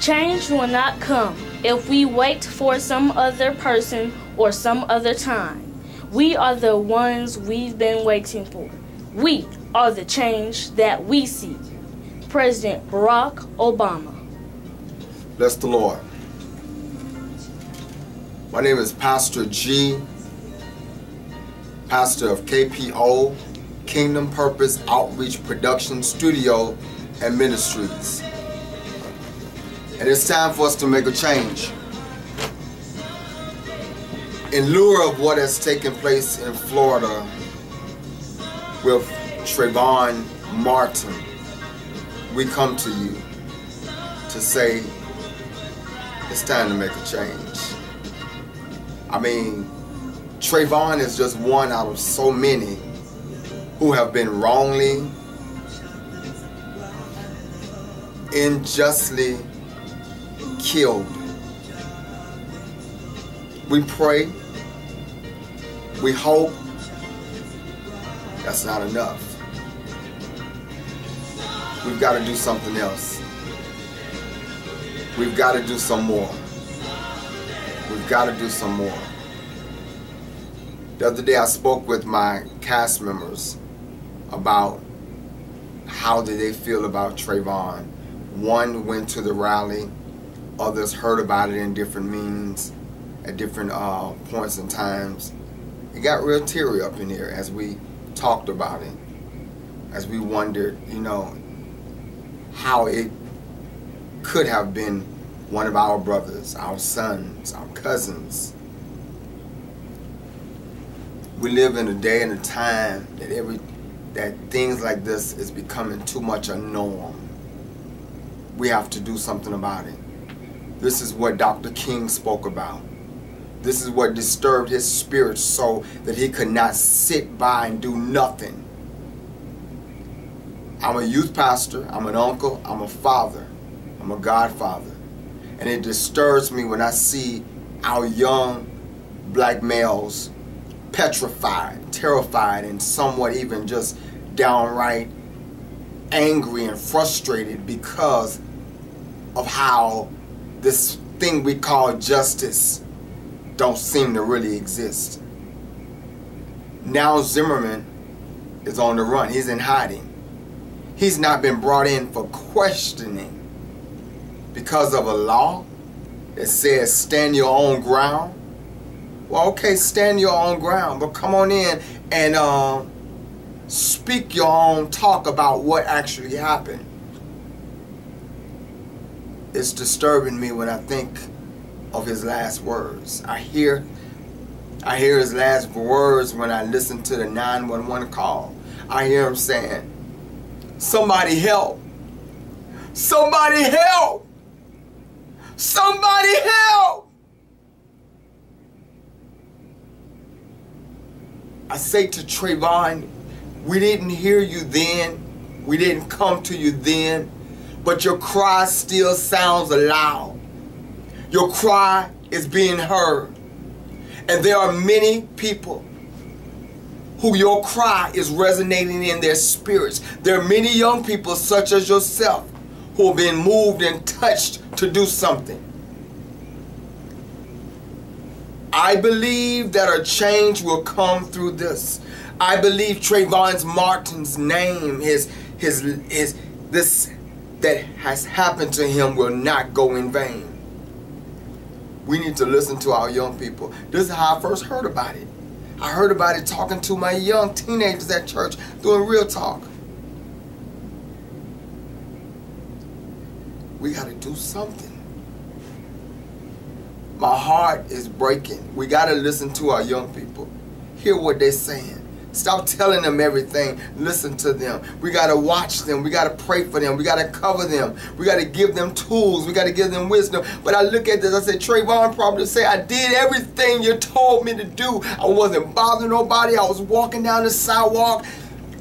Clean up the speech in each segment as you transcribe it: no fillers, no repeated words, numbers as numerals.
Change will not come if we wait for some other person or some other time. We are the ones we've been waiting for. We are the change that we seek. President Barack Obama. Bless the Lord. My name is Pastor G, pastor of KPO, Kingdom Purpose Outreach Production Studio and Ministries. And it's time for us to make a change. In lieu of what has taken place in Florida with Trayvon Martin, we come to you to say it's time to make a change. I mean, Trayvon is just one out of so many who have been wrongly, unjustly killed. We pray, we hope. That's not enough. We've got to do something else. We've got to do some more. We've got to do some more. The other day I spoke with my cast members about how did they feel about Trayvon. One went to the rally, others heard about it in different means at different points and times. It got real teary up in here as we talked about it, as we wondered, how it could have been one of our brothers, our sons, our cousins. We live in a day and a time that things like this is becoming too much a norm. We have to do something about it. This is what Dr. King spoke about. This is what disturbed his spirit so that he could not sit by and do nothing. I'm a youth pastor, I'm an uncle, I'm a father, I'm a godfather. And it disturbs me when I see our young black males petrified, terrified, and somewhat even just downright angry and frustrated because of how this thing we call justice don't seem to really exist. Now Zimmerman is on the run. He's in hiding. He's not been brought in for questioning because of a law that says stand your own ground. Well, okay, stand your own ground, but come on in and speak your own talk about what actually happened. It's disturbing me when I think of his last words. I hear his last words when I listen to the 911 call. I hear him saying, "Somebody help! Somebody help! Somebody help!" I say to Trayvon, we didn't hear you then, we didn't come to you then, but your cry still sounds loud. Your cry is being heard. And there are many people who your cry is resonating in their spirits. There are many young people such as yourself who have been moved and touched to do something. I believe that a change will come through this. I believe Trayvon Martin's name is this that has happened to him will not go in vain. We need to listen to our young people. This is how I first heard about it. I heard about it talking to my young teenagers at church, doing real talk. We got to do something. My heart is breaking. We got to listen to our young people. Hear what they're saying. Stop telling them everything. Listen to them. We got to watch them. We got to pray for them. We got to cover them. We got to give them tools. We got to give them wisdom. But I look at this, I said, Trayvon probably say, I did everything you told me to do. I wasn't bothering nobody. I was walking down the sidewalk.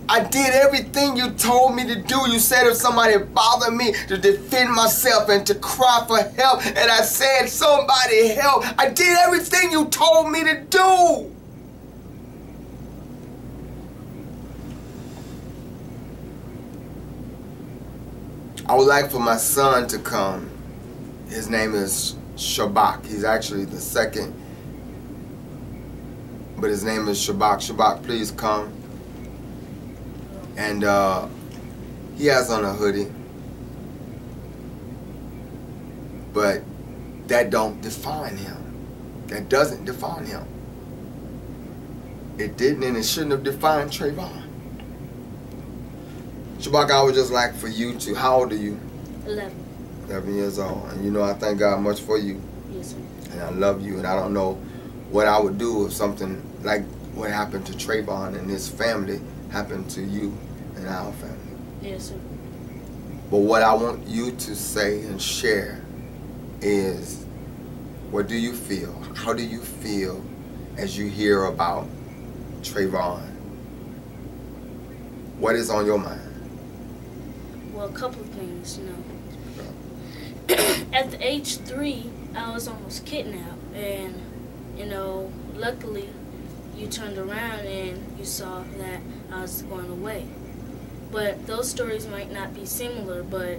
I did everything you told me to do. You said if somebody bothered me to defend myself and to cry for help. And I said, somebody help. I did everything you told me to do. I would like for my son to come his name is Shabak. He's actually the second, but his name is Shabak. Shabak, please come. And he has on a hoodie, but that don't define him. That doesn't define him. It didn't, and it shouldn't have defined Trayvon. Shabak, I would just like for you to, how old are you? 11. 11 years old. And you know I thank God much for you. Yes, sir. And I love you, and I don't know what I would do if something like what happened to Trayvon and his family happened to you and our family. Yes, sir. But what I want you to say and share is, what do you feel? How do you feel as you hear about Trayvon? What is on your mind? Well, a couple of things, you know. At the age 3, I was almost kidnapped, and, you know, luckily you turned around and you saw that I was going away. But those stories might not be similar, but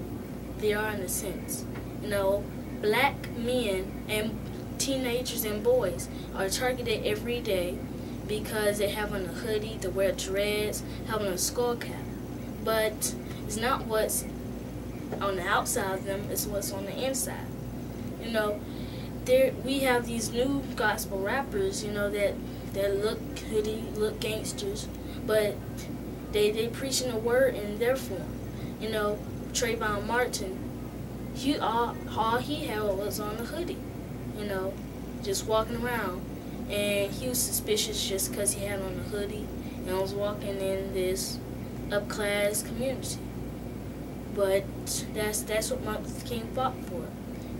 they are in a sense. You know, black men and teenagers and boys are targeted every day because they have on a hoodie, they wear dreads, have on a skull cap. But it's not what's on the outside of them, it's what's on the inside. You know, we have these new gospel rappers, you know, that look hoodie, look gangsters, but they preaching the word in their form. You know, Trayvon Martin, all he had was on a hoodie, you know, just walking around, and he was suspicious just because he had on a hoodie and was walking in this upclass community. But that's what Martin Luther King fought for,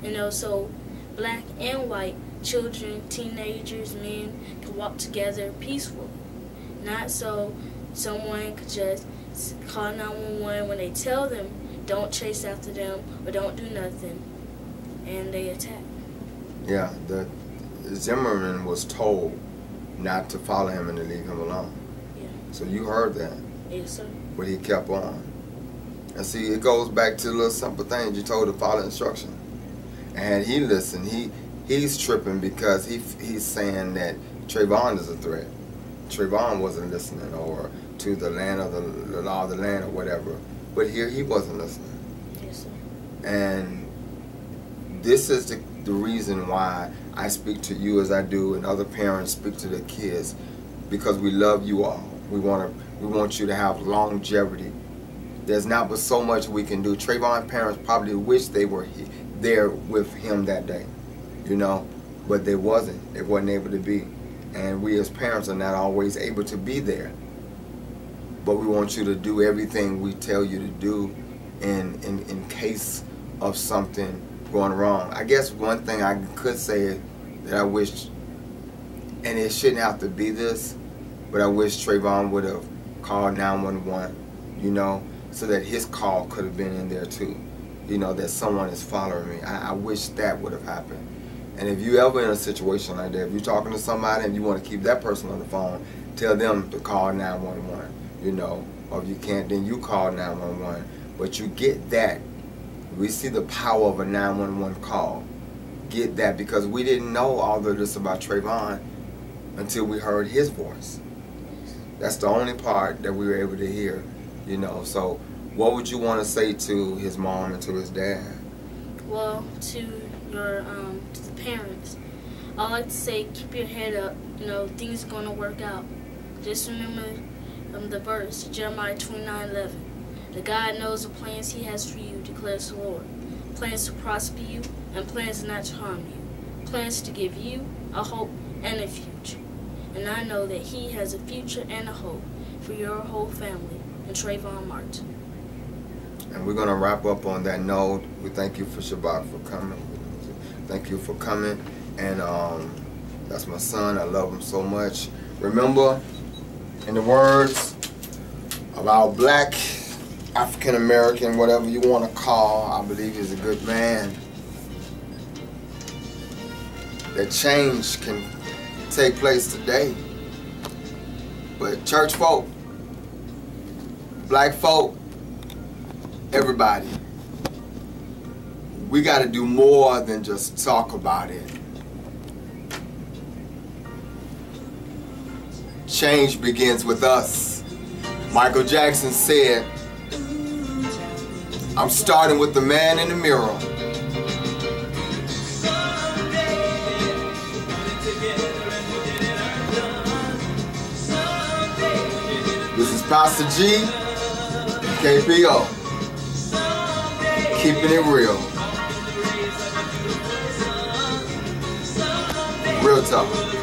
you know. So black and white children, teenagers, men can walk together peacefully, not so someone could just call 911 when they tell them don't chase after them or don't do nothing, and they attack. Yeah, the Zimmerman was told not to follow him and to leave him alone. Yeah. So you heard that. Yes, sir. But he kept on. And see, it goes back to the little simple things you told to follow instruction. And he listened. He's tripping because he's saying that Trayvon is a threat. Trayvon wasn't listening, or to the land of the law of the land or whatever. But here he wasn't listening. Yes, sir. And this is the reason why I speak to you as I do, and other parents speak to their kids, because we love you all. We want you to have longevity. There's not but so much we can do. Trayvon's parents probably wish they were there with him that day, you know, but they wasn't. They wasn't able to be. And we as parents are not always able to be there. But we want you to do everything we tell you to do in case of something going wrong. I guess one thing I could say is that I wish, and it shouldn't have to be this, but I wish Trayvon would have called 911, you know, so that his call could have been in there too. You know, that someone is following me. I wish that would have happened. And if you ever in a situation like that, if you're talking to somebody and you want to keep that person on the phone, tell them to call 911, you know, or if you can't, then you call 911. But you get that. We see the power of a 911 call. Get that, because we didn't know all of this about Trayvon until we heard his voice. That's the only part that we were able to hear, you know. So what would you want to say to his mom and to his dad? Well, to the parents, I like to say, keep your head up. You know, things are going to work out. Just remember the verse, Jeremiah 29:11. The God knows the plans He has for you, declares the Lord. Plans to prosper you and plans not to harm you. Plans to give you a hope and a future. And I know that He has a future and a hope for your whole family and Trayvon Martin. And we're going to wrap up on that note. We thank you for Shabbat for coming. Thank you for coming. And that's my son. I love him so much. Remember, in the words of our black African American, whatever you want to call, I believe he's a good man, that change can take place today. But church folk, black folk, everybody, we got to do more than just talk about it. Change begins with us. Michael Jackson said, I'm starting with the man in the mirror. This is Pastor G, KPO, keeping it real. Real talk.